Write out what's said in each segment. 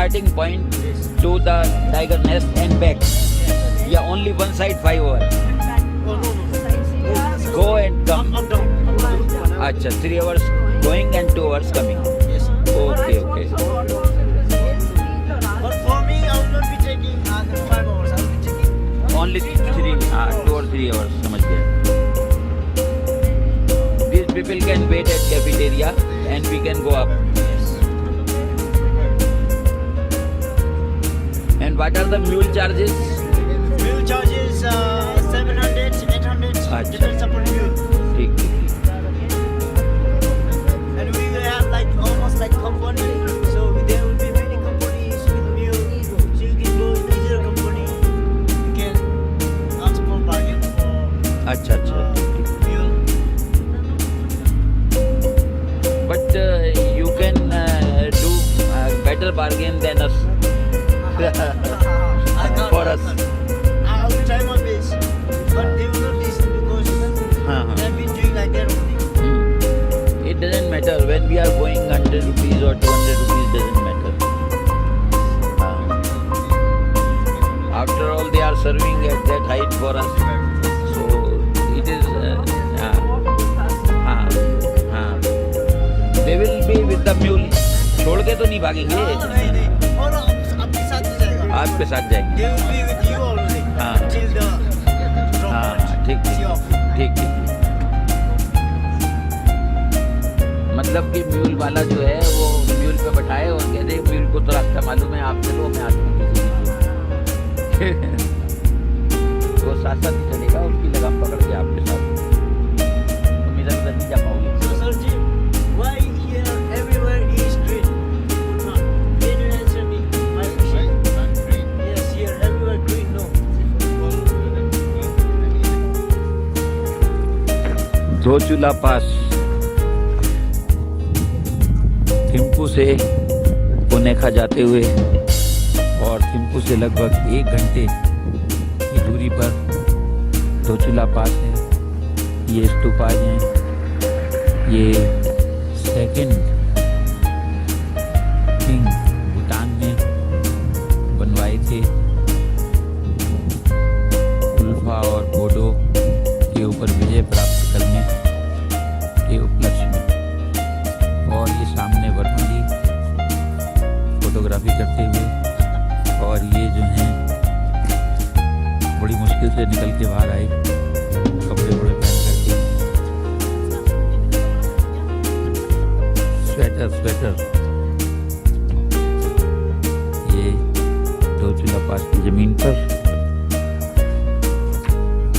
starting point to the tiger nest and back. Yeah, only one side 5 hours. Oh, no. Go and come. Up, down. Acha, 3 hours going and 2 hours coming. Yes. Okay, okay. But for me, I will not be taking 5 hours. I will be taking Only 2 or 3 hours. समझ गए. These people can wait at cafeteria and we can go up. And what are the mule charges? Mule charges 700, 800. Achha. Depends upon mule. ठीक ठीक. And we will have like almost like company. So there will be many companies with mule. So you can go in the zero company. You can ask for bargain for अच्छा अच्छा. mule. But you can do better bargain than us. I can't. For us. I will try my best. But they will not listen because Uh-huh. they have been doing like that only. It doesn't matter when we are going 100 rupees or 200 rupees doesn't matter. After all, they are serving at that height for us, so it is. They will be with the mule. छोड़ के तो नहीं भागेंगे. नहीं नहीं और आपके साथ ही जाएगा. आपके साथ जाएंगे. They will be with you only हाँ. till the drop हाँ point. ठीक See ठीक off. ठीक ठीक. मतलब कि म्यूल वाला जो है वो म्यूल पे बैठाए और कहते हैं म्यूल को तो रास्ता मालूम है, आप चलो मैं आता हूँ किसी चीज़. वो साथ साथ ही चलेगा, उसकी लगाम पकड़ के आपके साथ. तुम इधर उधर नहीं जा पाओगे. So sir ji, why here everywhere is green? Can you answer me? My question. Yes, here everywhere green. No. धोचुला पास थिम्पू से पुनेखा जाते हुए और थिम्पू से लगभग 1 घंटे की दूरी पर धोचुला पास है. ये स्तूपाज हैं. ये सेकंड किंग भूटान में बनवाए थे उल्फा और बोडो के ऊपर विजय प्राप्त करने के उपलक्ष्य में. और ये सामने वर्मा जी फोटोग्राफी करते हुए और ये जो हैं बड़ी मुश्किल से निकल के बाहर आए कपड़े वपड़े पहन करके. स्वेटर ये धोचुला पास की जमीन पर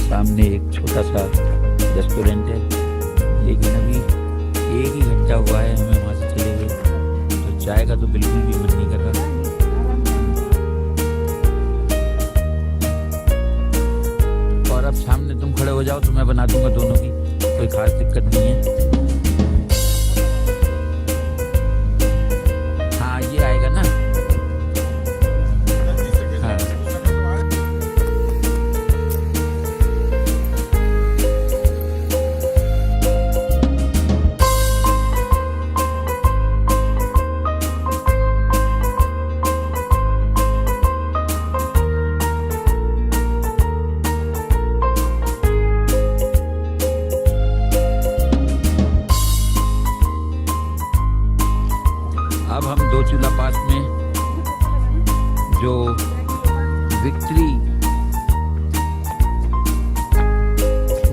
सामने एक छोटा सा रेस्टोरेंट है. लेकिन अभी 1 ही घंटा हुआ है हमें वहाँ से चले हुए, तो चाय का तो बिल्कुल भी मन नहीं कर रहा. और अब सामने तुम खड़े हो जाओ तो मैं बना दूंगा दोनों की, कोई खास दिक्कत नहीं है. हाँ ये आएगा ना. हाँ अब हम धोचुला पास में जो विक्ट्री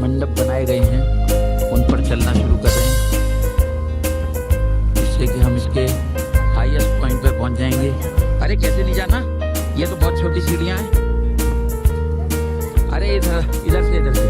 मंडप बनाए गए हैं उन पर चलना शुरू कर रहे हैं, जिससे कि हम इसके हाईएस्ट पॉइंट पर पहुंच जाएंगे. अरे कैसे नहीं जाना, ये तो बहुत छोटी सीढ़ियां हैं. अरे इधर से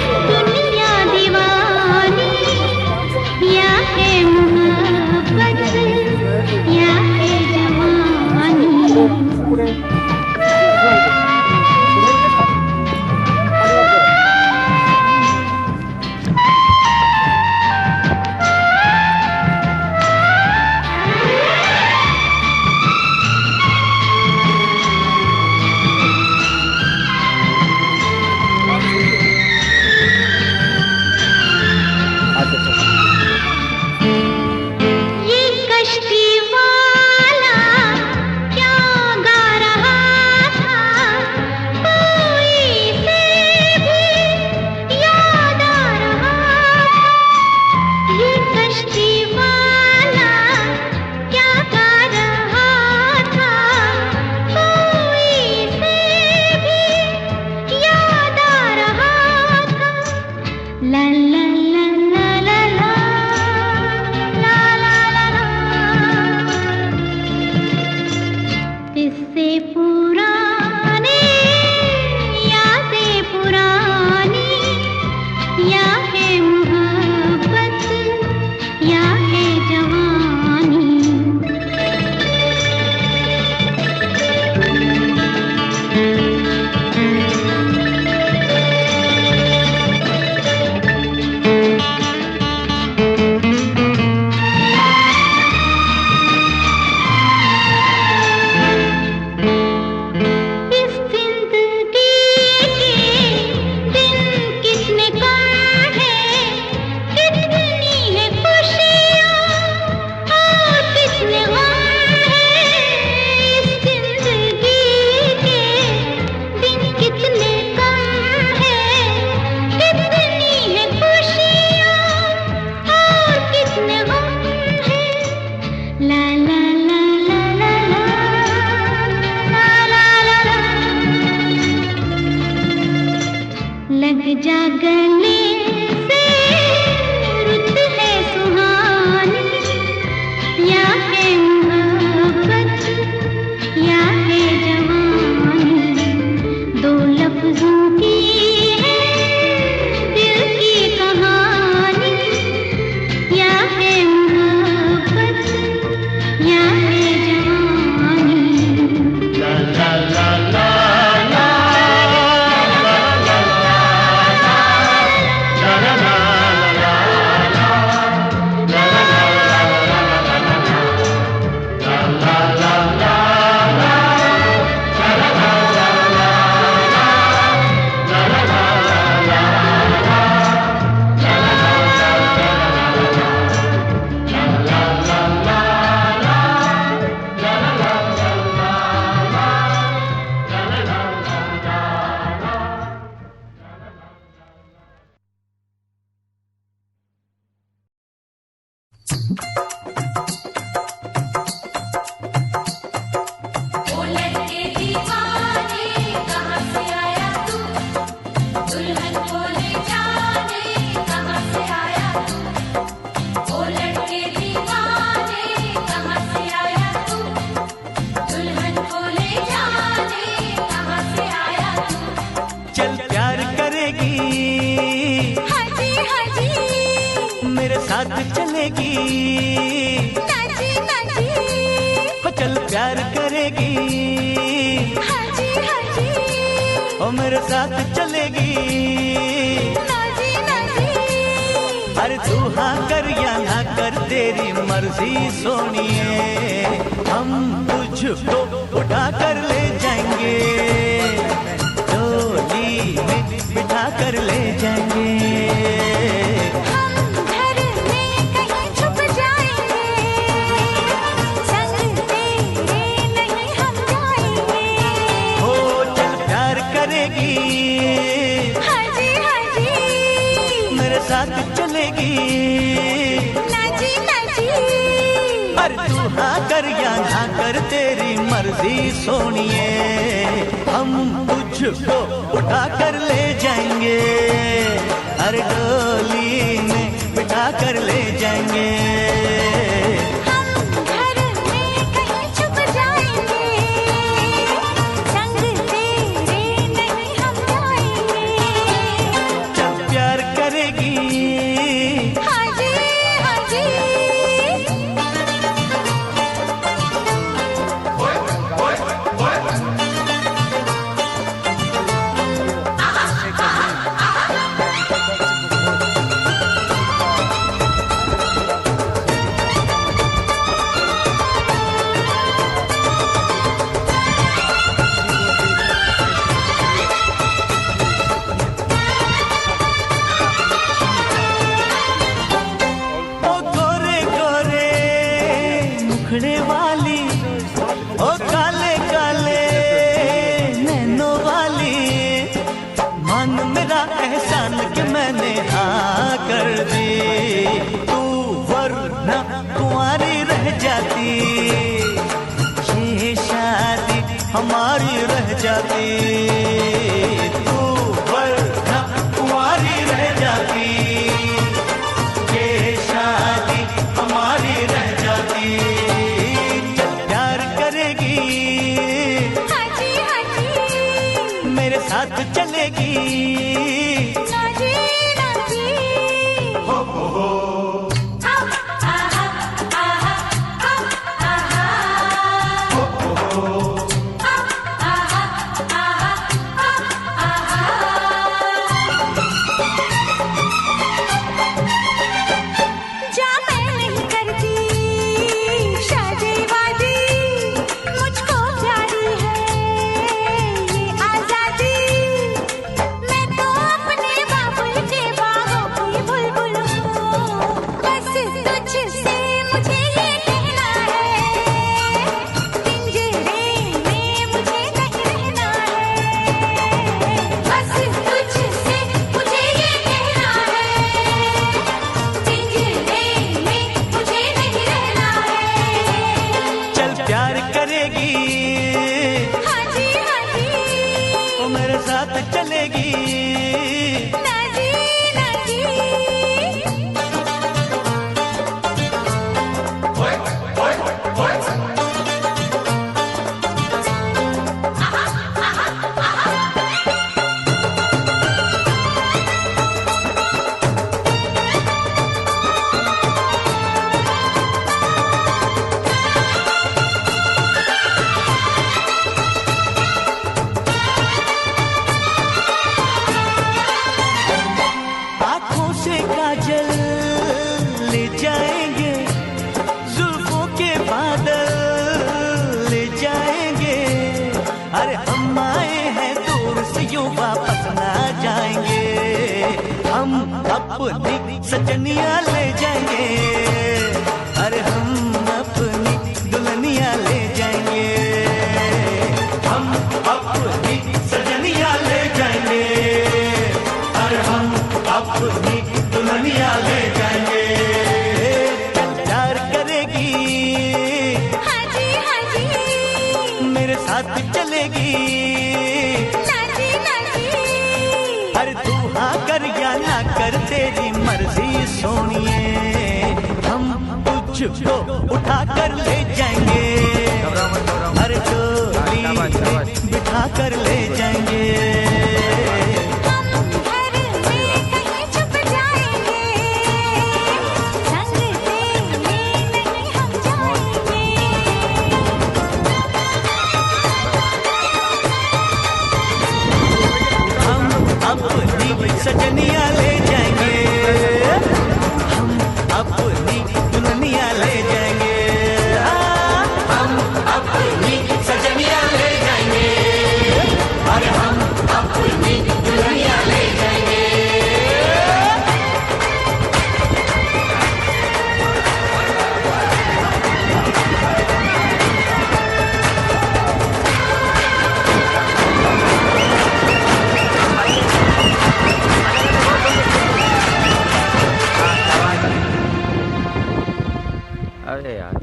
चलेगी नाची नाची हो चल प्यार करेगी हाजी हाजी हो मेरे साथ चलेगी नाची नाची अरे तू हाँ कर या ना कर तेरी मर्जी सोनिए हम तुझको उठा कर ले जाएंगे डोली में बिठा कर ले जाएंगे चलेगी नाची नाची अरे तू हाँ कर या ना कर तेरी मर्जी सोनिए हम तुझको उठा कर ले जाएंगे अरे डोली में बिठा कर ले जाएंगे वाली ओ काले काले नैनों वाली मन मेरा एहसान कि मैंने हाँ कर दी तू वरना कुंवारी रह जाती ये शादी हमारी रह जाती तू वरना कुंवारी रह जाती ये शादी हमारी रह जाती मेरे साथ चलेगी नाची नाची हो चलेगी नाची नाची ले जाएंगे जुल्फों के बादल ले जाएंगे अरे हम आए हैं दूर से यूं वापस ना जाएंगे हम अपनी सजनियां ले जाएंगे अरे हम अपनी दुल्हनियां ले जाएंगे हम अपनी सजनियां ले जाएंगे अरे हम अपनी दुल्हनियां ले जाएंगे प्यार मुझको उठा कर ले जाएंगे, हर चोली बिठा कर ले जाएंगे। सजनिया ले जाएंगे, हम अपनी दुल्हनिया ले जाएंगे, हम अपनी सजनिया ले जाएंगे, अरे हम अपनी दुल्हनिया ले जाएंगे। अरे यार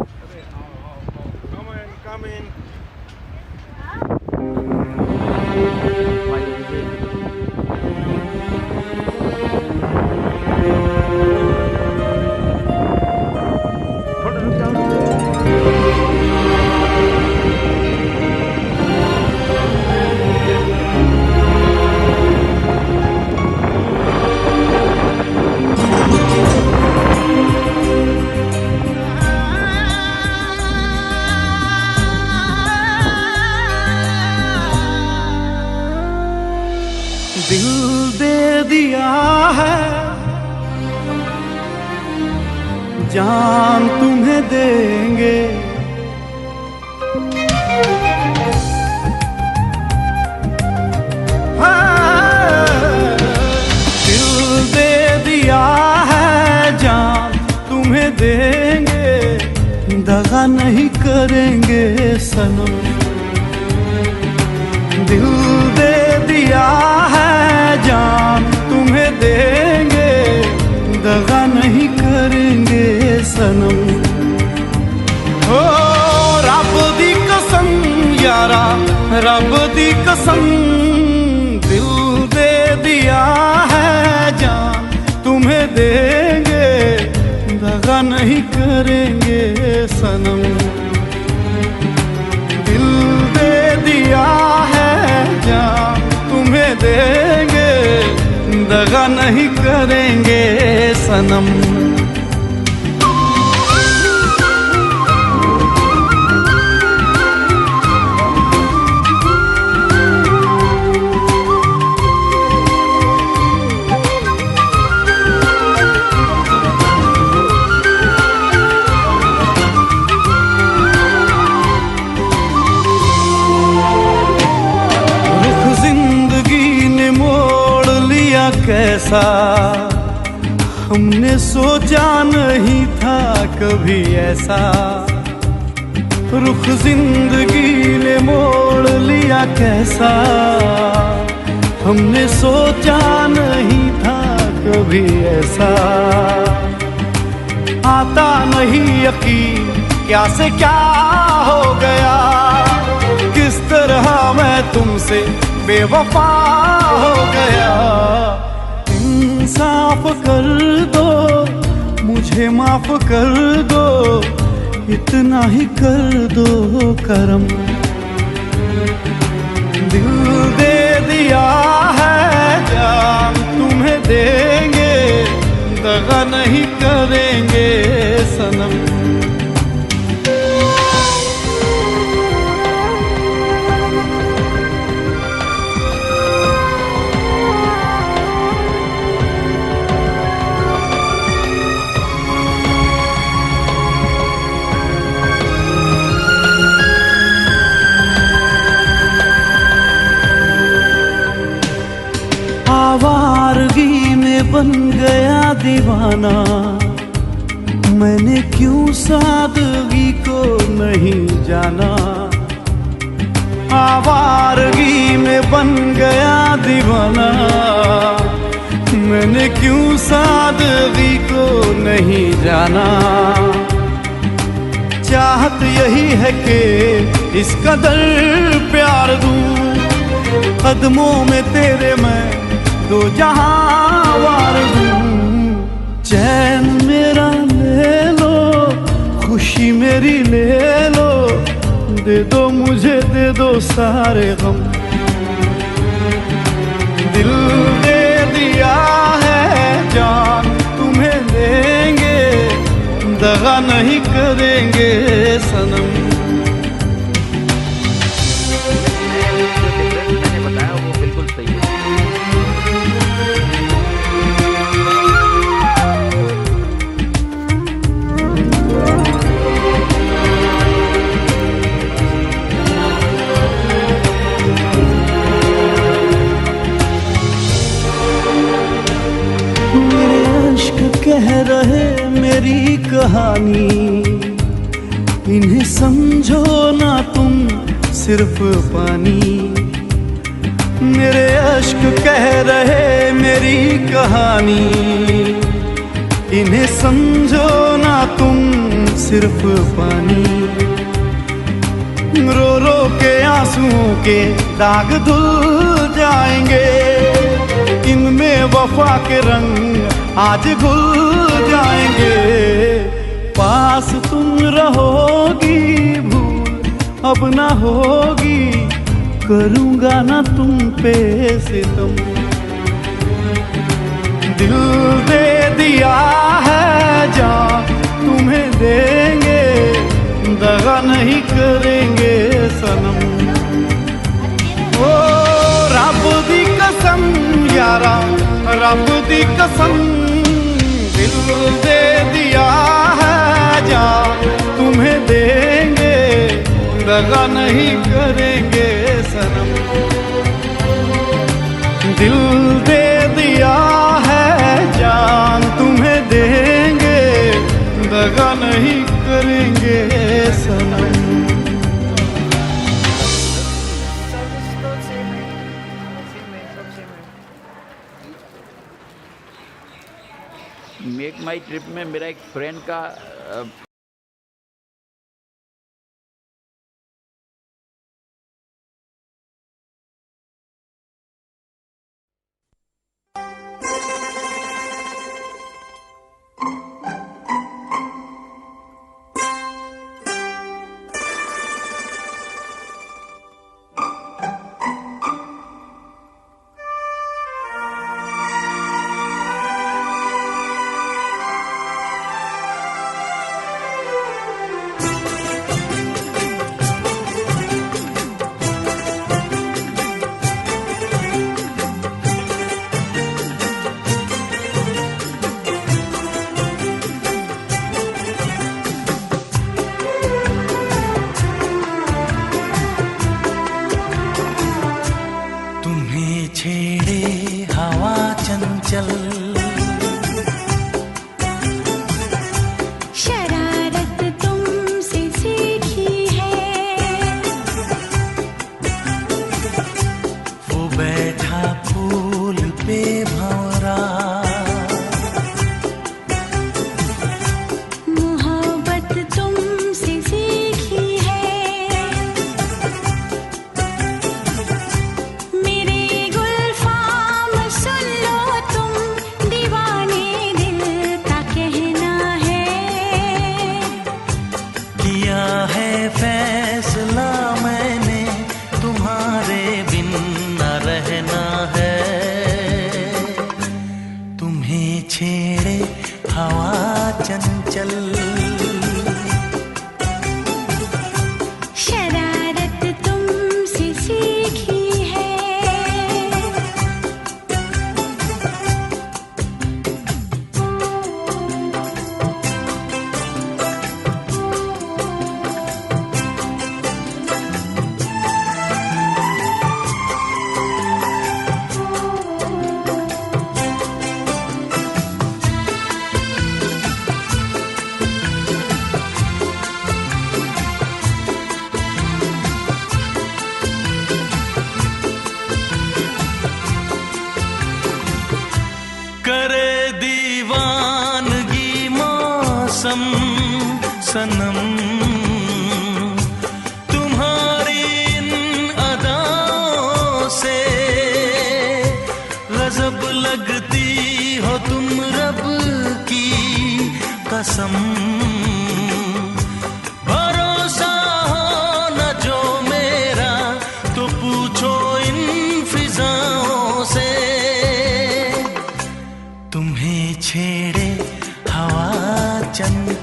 दिल दे दिया है, जान तुम्हें देंगे, दिल दे दिया है, जान तुम्हें देंगे, दगा नहीं करेंगे सनम। दिल दे दिया है, जान तुम्हें देंगे, दगा नहीं करेंगे सनम। ओ रब दी कसम यारा, रब दी कसम, दिल दे दिया है, जान तुम्हें देंगे, दगा नहीं करेंगे सनम। दिल दे दिया है, जान तुम्हें देंगे, दगा नहीं करेंगे सनम। कैसा हमने सोचा नहीं था कभी ऐसा, रुख जिंदगी ने मोड़ लिया कैसा, हमने सोचा नहीं था कभी ऐसा। आता नहीं यकीन क्या से क्या हो गया, किस तरह मैं तुमसे बेवफा हो गया। इंसाफ कर दो, मुझे माफ कर दो, इतना ही कर दो करम। दिल दे दिया है, जान तुम्हें देंगे, दगा नहीं करेंगे सनम। आवारगी में बन गया दीवाना, मैंने क्यों सादगी को नहीं जाना। आवारगी में बन गया दीवाना, मैंने क्यों सादगी को नहीं जाना। चाहत यही है कि इस कदर प्यार दूं, कदमों में तेरे मैं दो जहां वार दूं। चैन मेरा ले लो, मेरी ले लो, दे दो मुझे, दे दो सारे गम। दिल दे दिया है जान तुम्हें देंगे, दगा नहीं करेंगे सनम। मैंने बताया वो बिल्कुल सही है। मेरे अश्क कह रहे मेरी कहानी, इन्हें समझो ना तुम सिर्फ पानी। मेरे अश्क कह रहे मेरी कहानी, इन्हें समझो ना तुम सिर्फ पानी। रो रो के आंसुओं के दाग धुल जाएंगे, इनमें वफा के रंग आज घुल जाएंगे। पास तुम रहोगी भूल अब ना होगी, करूँगा ना तुम पे सितम। दिल दे दिया है जान तुम्हें देंगे, दगा नहीं करेंगे सनम। ओ रब दी कसम यारा, रब दी कसम, दिल दे दिया है जान तुम्हें देंगे, दगा नहीं करेंगे सनम। दिल दे दिया है जान तुम्हें देंगे, दगा नहीं करेंगे सनम। मेक माई ट्रिप में मेरा एक फ्रेंड का शरारत तुमसे सीखी है, वो बैठा फूल पे भंवरा, मोहब्बत तुमसे सीखी है। मेरे गुलफाम सुन लो तुम, दीवाने दिल का कहना है। किया है फैसला मैंने, तुम्हारे बिन न रहना है। तुम्हें छेड़े हवा चंचल, शरारत तुमसे सीखी है। करे दीवानगी मौसम सनम, तुम्हारी इन अदाओं से गजब लगती हो तुम रब की कसम।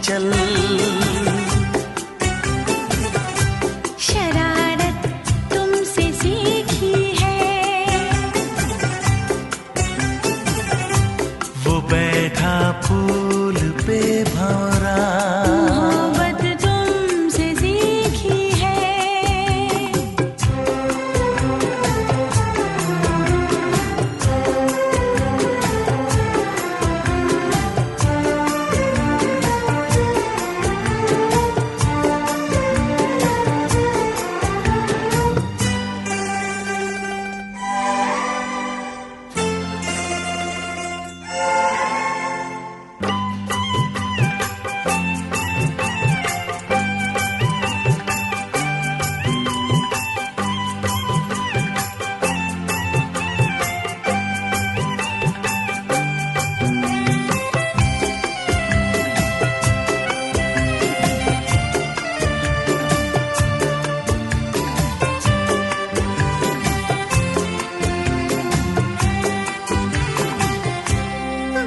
चंचल शरारत तुमसे सीखी है, वो बैठा फूल पे भंवरा मोहब्बत तुमसे सीखी है।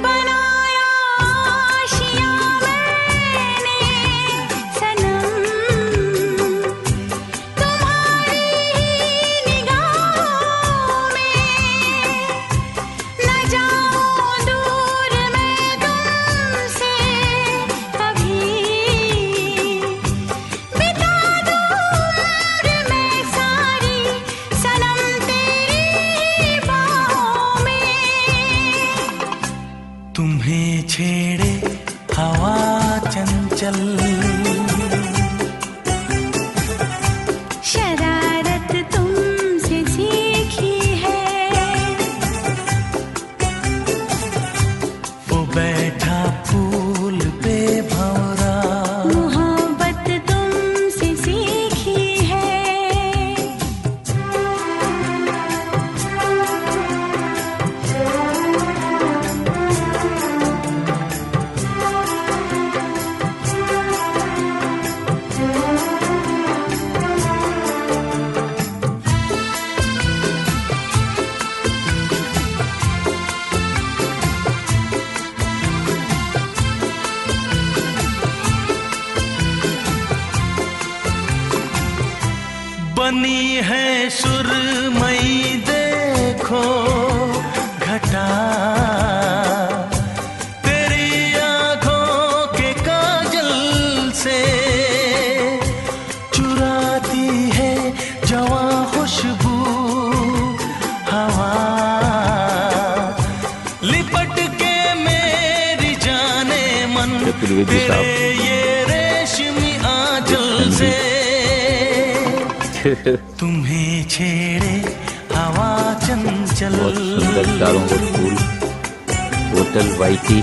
बनाया आशिया मैंने सनम, तुम्हारी निगाहों में न जाऊं दूर मैं तुमसे कभी, बिता दूं उम्र मैं सारी सनम तेरी बाहों में। तुम्हें छेड़े हवा चंचल शरारत तुमसे सीखी है, वो बैठा फूल पे भंवरा मोहब्बत तुमसे सीखी है। बनी है सुरमई देखो घटा तेरी आंखों के काजल से चुराती है जवां खुशबू हवा लिपट के मेरी जाने मन चतुर्वेदी साहब। तेरे ये रेशमी आंचल से तुम्हें छेड़े हवा चंचल बहुत सुंदर चारों ओर फूल, होटल वाइटी,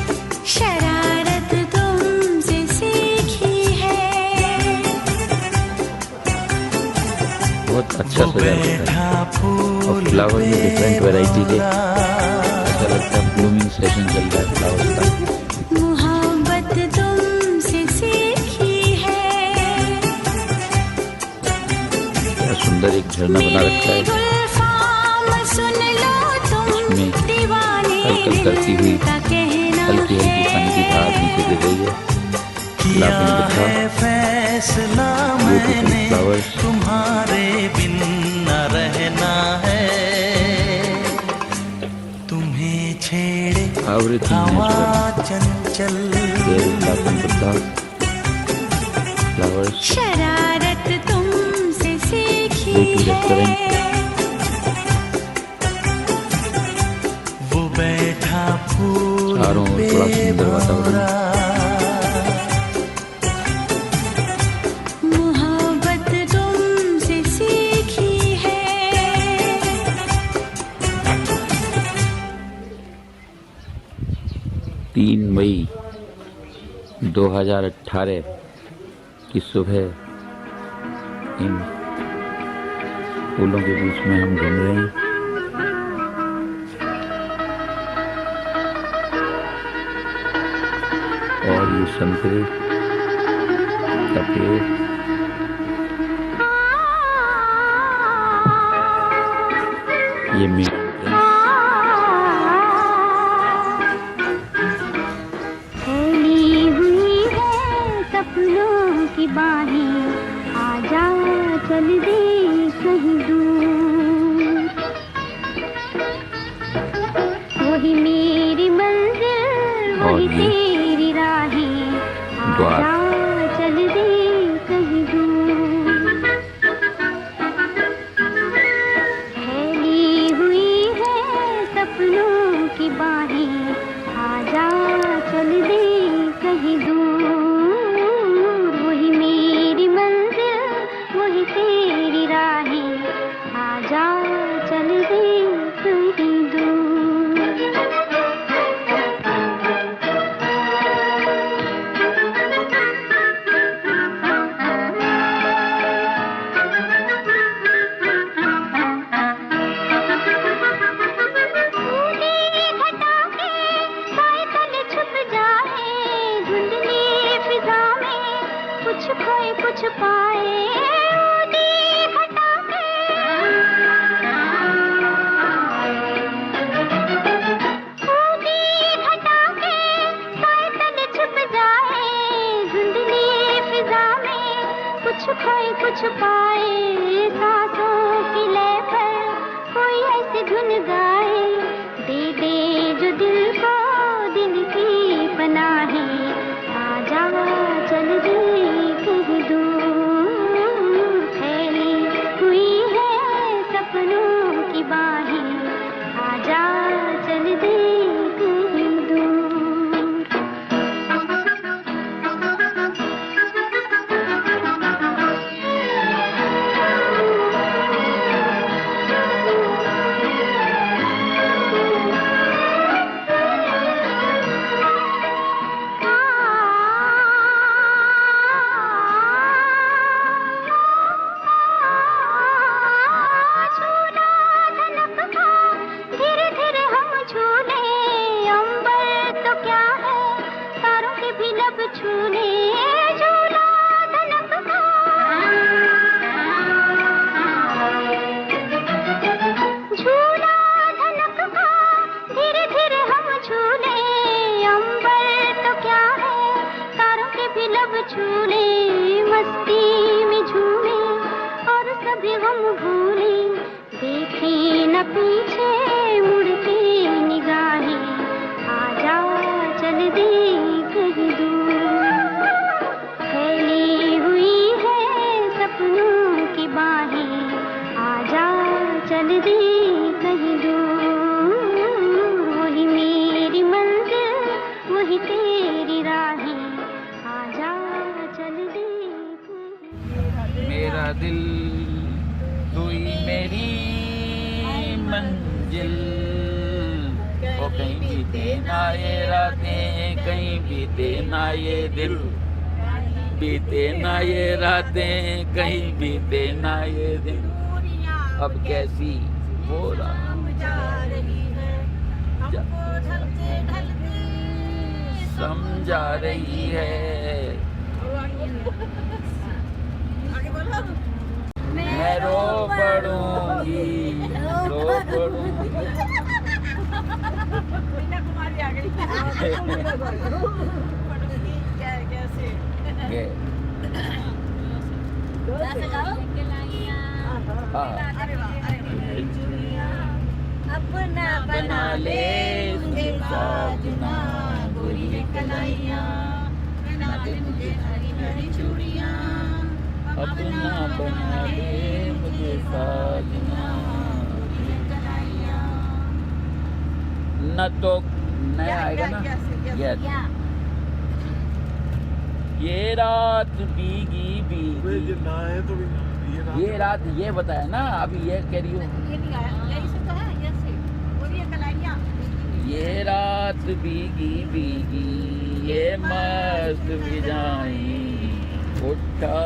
शरारत तुमसे सीखी है, बहुत अच्छा वो सजा होता है। बैठा फूल और फ्लावर में डिफरेंट वैरायटी के, ऐसा लगता है ब्लूमिंग सेशन चल रहा है फ्लावर का। मोहब्बत तुमसे सीखी है, क्या सुंदर एक झरना बना रखा है, गुलफाम सुन लो तुम उसमें दीवाने हलचल करती हुई दिल का कहना हल्की हल्की पानी की धार नीचे गिर रही है। किया गुलाब ने लिखा, है फैसला Beautiful मैंने flowers. तुम्हारे बिन न रहना है, तुम्हें छेड़े Everything हवा natural. Chanchal There is Lapan Buddha, flowers, शरारत तुमसे सीखी Go to restaurant. है, वो बैठा फूल चारों ओर पे बड़ा सुंदर वातावरण। भंवरा मोहब्बत तुमसे सीखी है। 3 मई 2018 की सुबह इन फूलों के बीच में हम घूम रहे हैं। और ये संतरे का पेड़, ये मेरा फैली हुई है की बाहें, आजा चल दे कहीं दूर। वही मेरी मंजिल, वही तेरी राहें, आजा चल दे कहीं दूर। फैली हुई है सपनों की बाहें, आजा चल दे कहीं दूर। वही मेरी मंजिल, वही तेरी राहें, आजा चल दे कहीं दूर। कुछ खोए कुछ पाए, ऊदी हटा के साए तले छुप जाए, धुंधली फिजा में कुछ खोए कुछ पाए। सांसों की लय पर कोई ऐसी धुन गाए, दे दे जो दिल को दिल की पनाहें, आजा चल दे कहीं दूर। फैली हुई है सपनों की बाहें, आजा चल दे कहीं दूर। छूले मस्ती में झूमे और सभी गम भूले, देखे न पीछे मुड़ के निगाहें, आजा चल दे कहीं दूर। फैली हुई है सपनों की बाहें, आजा चल दे कहीं दूर। वही मेरी मंजिल, वही तेरी राहें, आजा चल दे। मेरा दिल तू ही मेरी मंजिल, वो कहीं बीते ना ये रातें, कहीं बीते ना ये दिल, बीते ना ये रातें, कहीं बीते ना ये दिन। अब कैसी वो रात समझा रही है, मैं रो पड़ूंगी, रो पड़ूंगी। अपना बना ले तुझे साजना, गोरी कलाइया बना ले मुझे हरी हरी चूड़ियां, अपना बना ले मुझे साजना। न तो नया आएगा ना, यस। ये रात भीगी भीगी, ये रात, ये बताया ना अभी, ये कह रही हो। ये रात भीगी भीगी, ये मस्त फिजाएं, उठा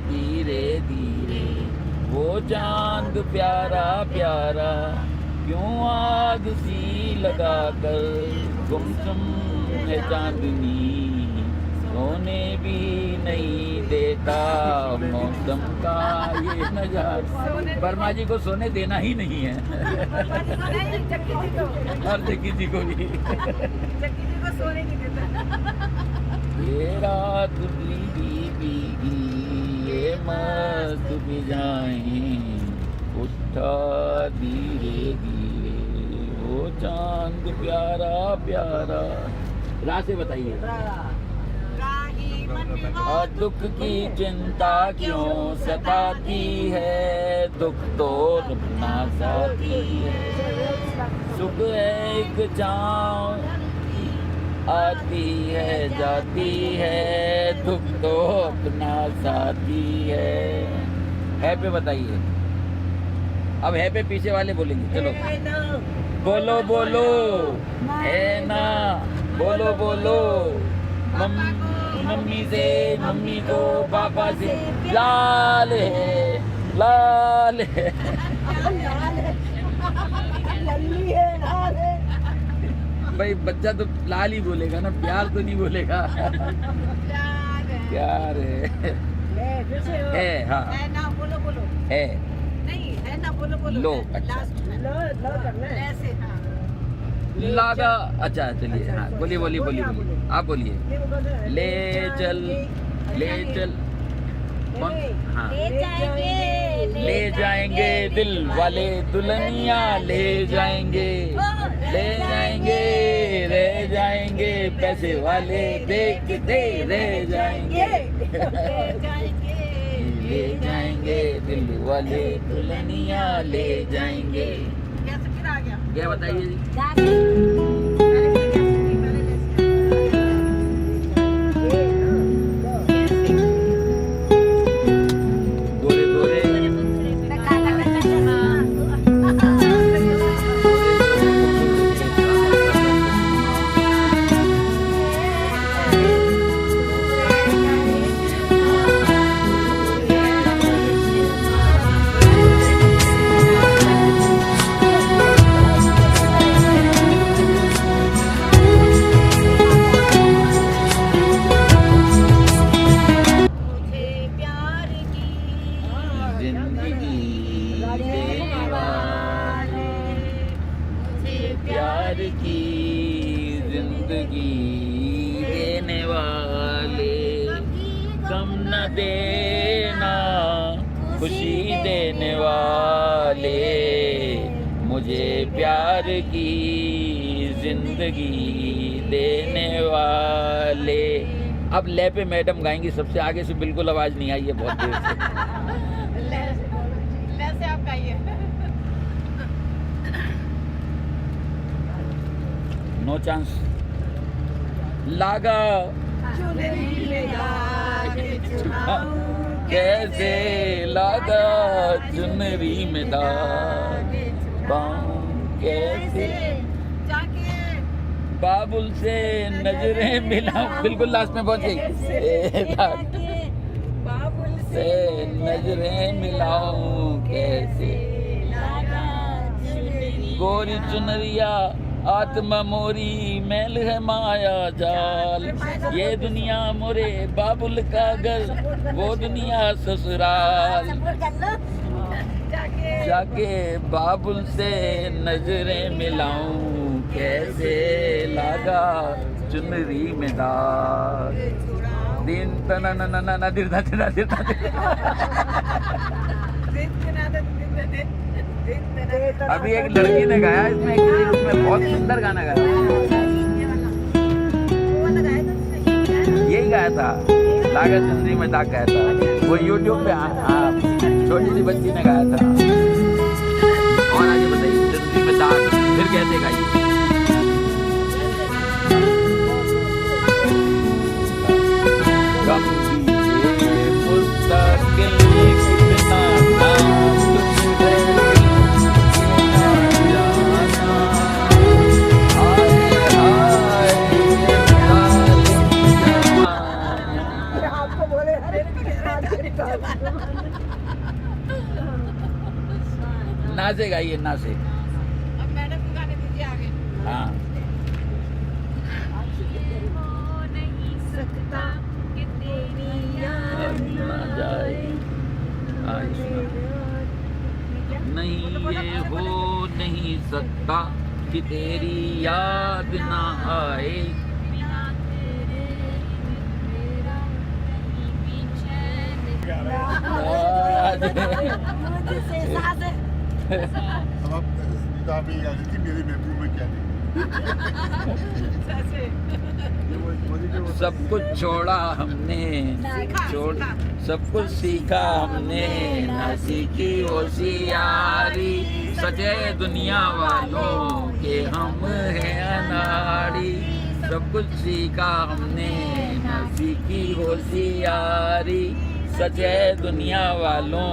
धीरे धीरे वो चांद प्यारा प्यारा, क्यों आग सी लगा कर गुमसुम है चांदनी, सोने भी नहीं देता मौसम का ये नजारा। वर्मा जी को सोने देना ही नहीं है, और जग्गी जी को भी। ये रात भीगी भीगी, मस्त भी जाएं, उठा धीरे धीरे वो चांद प्यारा प्यारा। राह से बताइए। राही मनवा और दुख की चिंता क्यों सताती है, दुख तो अपना साथी है। सुख है एक छाँव आती है जाती है, दुख तो अपना साथी है पे बताइए। अब है पे पीछे वाले बोलेंगे, चलो बोलो बोलो है ना, बोलो बोलो मम्मी से, मम्मी को पापा से, लाल है लाल है। भाई बच्चा तो लाल ही बोलेगा ना, प्यार तो नहीं बोलेगा। प्यार है हाँ है ना, बोलो बोलो। है नहीं है ना, बोलो बोलो। लो, अच्छा। लास्ट में ऐसे, हाँ। लागा। अच्छा चलिए हाँ बोलिए बोलिए बोलिए बोलिए, आप बोलिए। ले चल कौन? हाँ ले जाएंगे दिल वाले दुल्हनिया, ले जाएंगे रह जाएंगे पैसे वाले देखते रह जाएंगे। ले जाएंगे दिल वाले दुल्हनिया ले जाएंगे। कैसे फिर आ गया? क्या बताइए जी। गोरे गोरे मुझे प्यार की जिंदगी देने वाले, मुझे प्यार की जिंदगी देने वाले, गम न देना खुशी देने वाले, मुझे प्यार की जिंदगी देने वाले। अब ले पे मैडम गाएंगी, सबसे आगे से बिल्कुल आवाज नहीं आई है बहुत देर से। वैसे आप गाइए। No chance. लागा कैसे लागा चुनरी में दाग, पाँव कैसे जाके बाबुल से नजरें मिला, बिल्कुल लास्ट में पहुंच गई। बाबुल से नजरें मिलाऊं कैसे, गोरी चुनरिया आत्मा मोरी मैल है माया जाल, ये दुनिया मोरे बाबुल का घर वो दुनिया ससुराल। जाके बाबुल से नजरें मिलाऊं कैसे लागा चुनरी में दाग, दिन तना ना ना ना ना दिर दिर दिर अभी एक लड़की ने गाया इसमें, इसमें बहुत सुंदर गाना गाया, यही गाया था, लागा चुनरी में दाग गाया था वो यूट्यूब पे। छोटी सी बच्ची ने गाया था। और आगे बताइए चुनरी में दाग फिर कैसे गाइए। गम दीजिए मुस्तकिल कितना नाम तुझे जाना, हाय हाय ना से गाइए ना से। अब मैडम को गाने दीजिए आगे। हाँ नहीं सकता कि तेरी याद ना जाए, नहीं ये हो नहीं सकता कि तेरी याद ना आए, आज मुझसे साथ है अब आप ये याद थी मेरे बेडरूम में क्या नहीं सचे सब कुछ छोड़ा हमने छोड़ सब कुछ सीखा हमने ना सीखी होशियारी सजे दुनिया वालों के हम हैं अनाड़ी सब कुछ सीखा हमने ना सीखी होशियारी सजे दुनिया वालों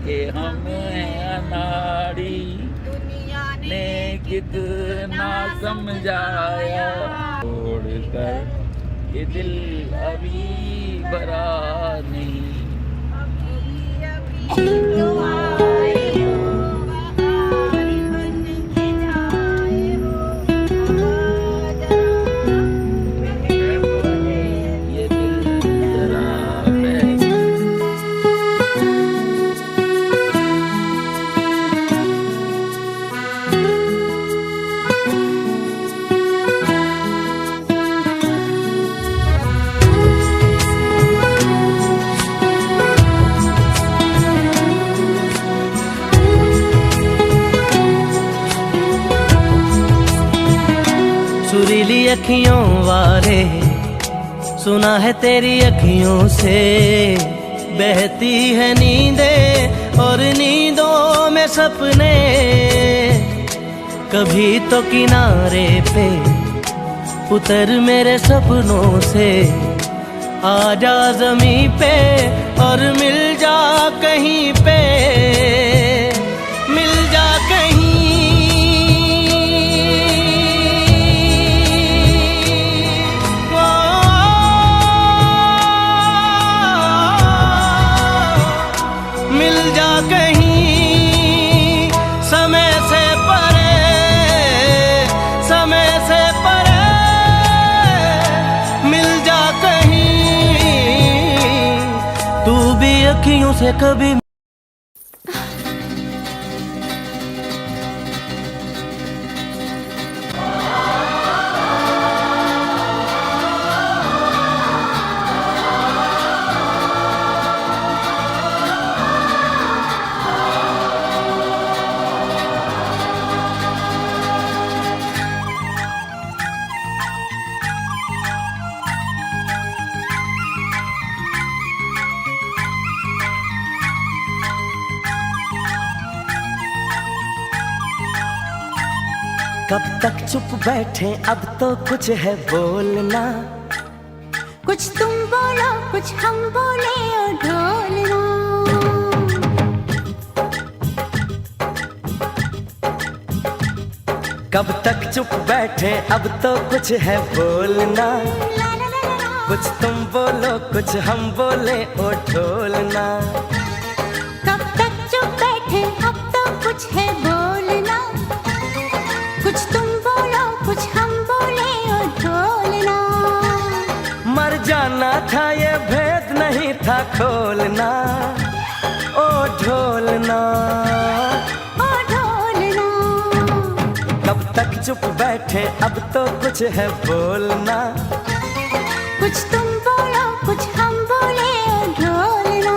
के हम हैं अनाड़ी दुनिया ने कितना समझाया छोड़कर ये दिल अभी भरा नहीं अभी तो आए हो बहार बन के जाए हो जरा ये दिल जरा मैं सुरीली अखियों वाले सुना है तेरी अखियों से बहती है नींदें और नींदों में सपने कभी तो किनारे पे उतर मेरे सपनों से आजा ज़मीं पे और मिल जा कहीं पे मिल जा कहीं मिल जा कहीं समय से परे मिल जा कहीं तू भी अखियों से कभी कब तक चुप बैठे अब तो कुछ है बोलना कुछ तुम बोलो कुछ हम बोले ओ ढोलना कब तक चुप बैठे अब तो कुछ है बोलना ला ला ला ला ला। कुछ तुम बोलो कुछ हम बोले ओ ढोलना कब तक चुप बैठे अब तो कुछ है बोलना कुछ तुम बोलो कुछ हम बोले ओ ढोलना मर जाना था ये भेद नहीं था खोलना ओ ढोलना ओ ढोलना कब तक चुप बैठे अब तो कुछ है बोलना कुछ तुम बोलो कुछ हम बोले ओ ढोलना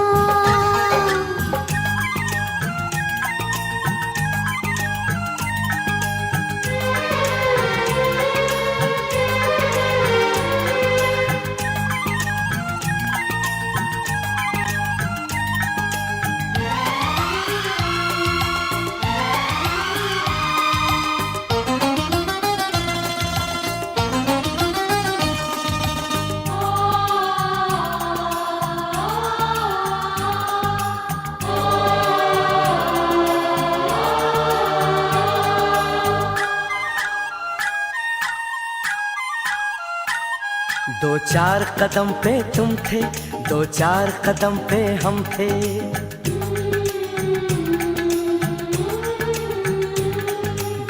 दो चार कदम पे तुम थे दो चार कदम पे हम थे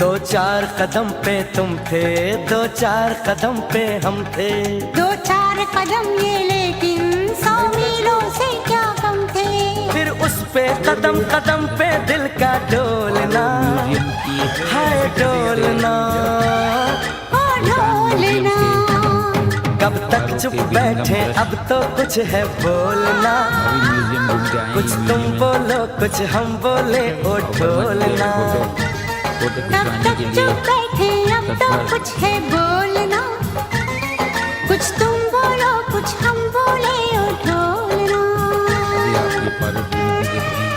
दो चार कदम पे तुम थे दो चार कदम पे हम थे दो चार कदम ये लेकिन 100 मीलों से क्या कम थे फिर उस पे कदम कदम पे दिल का डोलना है डोलना ओ ढोलना कब तक चुप बैठे अब तो कुछ है बोलना, अभी म्यूजियम घूम के आए, कुछ तुम बोलो कुछ हम बोले ओ ढोलना। फोटो कब खिंचवाने तक के लिए चुप बैठे अब तो कुछ है बोलना, कुछ तुम बोलो कुछ हम बोले ओ ढोलना। अभी आप ये पारो फिल्म भी देख रहे हैं।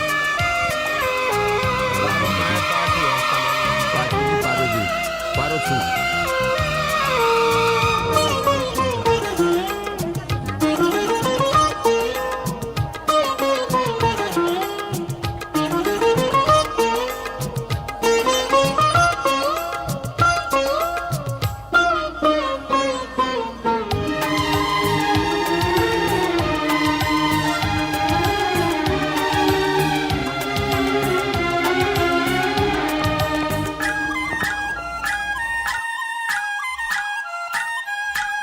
पारो जी, पारो सू।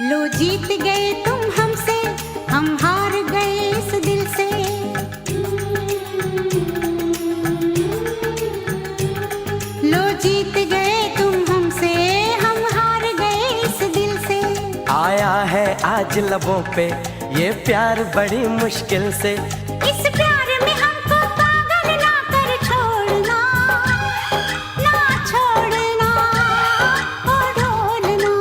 लो जीत गए तुम हमसे, हम हार गए इस दिल से। लो जीत गए तुम हमसे, हम हार गए इस दिल से। आया है आज लबों पे ये प्यार बड़ी मुश्किल से, इस प्यार में हमको पागल ना कर छोड़ना, ना छोड़ना ओ ढोलना।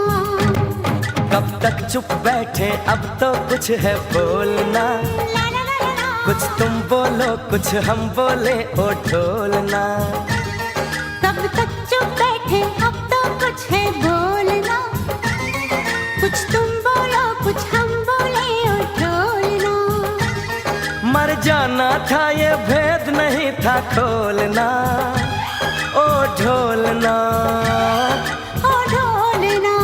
कब तक चुप बैठे अब तो कुछ है बोलना, ला ला ला ला। कुछ तुम बोलो कुछ हम बोले ओ ढोलना। कब तक चुप बैठे अब तो कुछ है बोलना, कुछ तुम बोलो कुछ हम बोले ओ ढोलना। मर जाना था ये भेद नहीं था खोलना ओ ढोलना ओ ढोलना।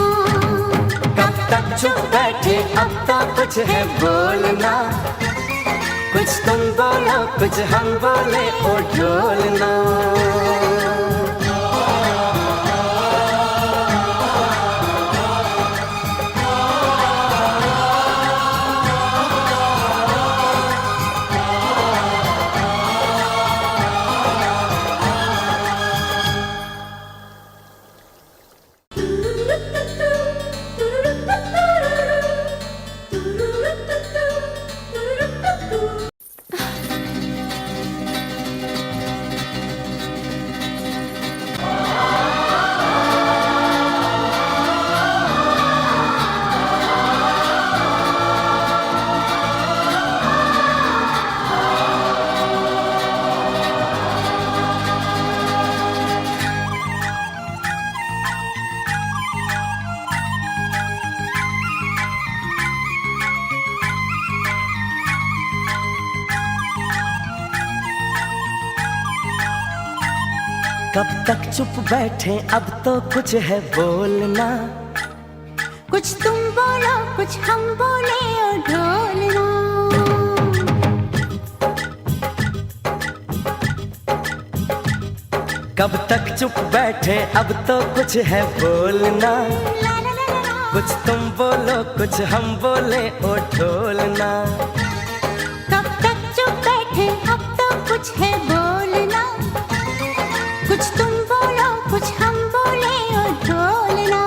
कब तक चुप बैठे अब तो कुछ है बोलना, कुछ तुम बोलो कुछ हम बोले ओ ढोलना। कब तक चुप बैठे अब तो कुछ है बोलना, कुछ तुम बोलो कुछ हम बोले ओ ढोलना। कब तक चुप बैठे अब तो कुछ है बोलना, ला ला ला ला। कुछ तुम बोलो कुछ हम बोले ओ ढोलना। कब तक चुप बैठे अब तो कुछ है बोलना, कुछ तुम बोलो कुछ हम बोले ओ ढोलना।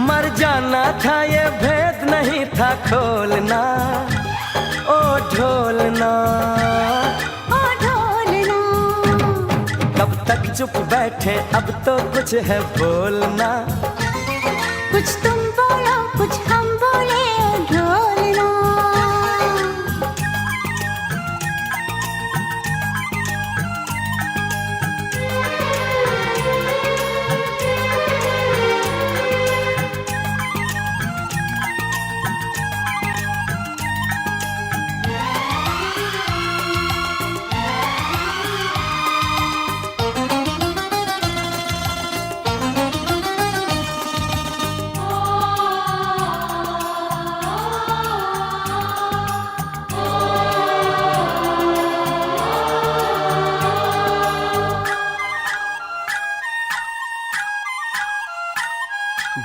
मर जाना था ये भेद नहीं था खोलना ओ ढोलना ओ ढोलना। कब तक चुप बैठे अब तो कुछ है बोलना, कुछ तुम बोलो कुछ हम बोले ओ ढोलना।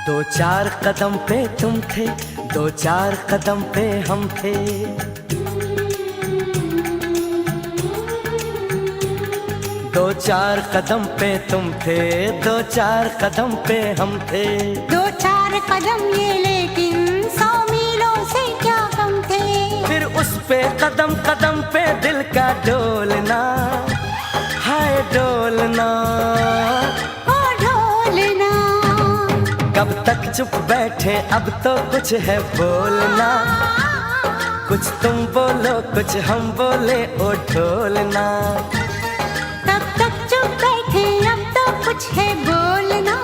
दो चार कदम पे तुम थे, दो चार कदम पे हम थे। दो चार कदम पे तुम थे, दो चार कदम पे हम थे। दो चार कदम ये लेकिन 100 मील पे कदम कदम पे दिल का डोलना, हाय डोलना, ओ ढोलना। कब तक चुप बैठे अब तो कुछ है बोलना, कुछ तुम बोलो कुछ हम बोले ओ ढोलना। कब तक चुप बैठे अब तो कुछ है बोलना,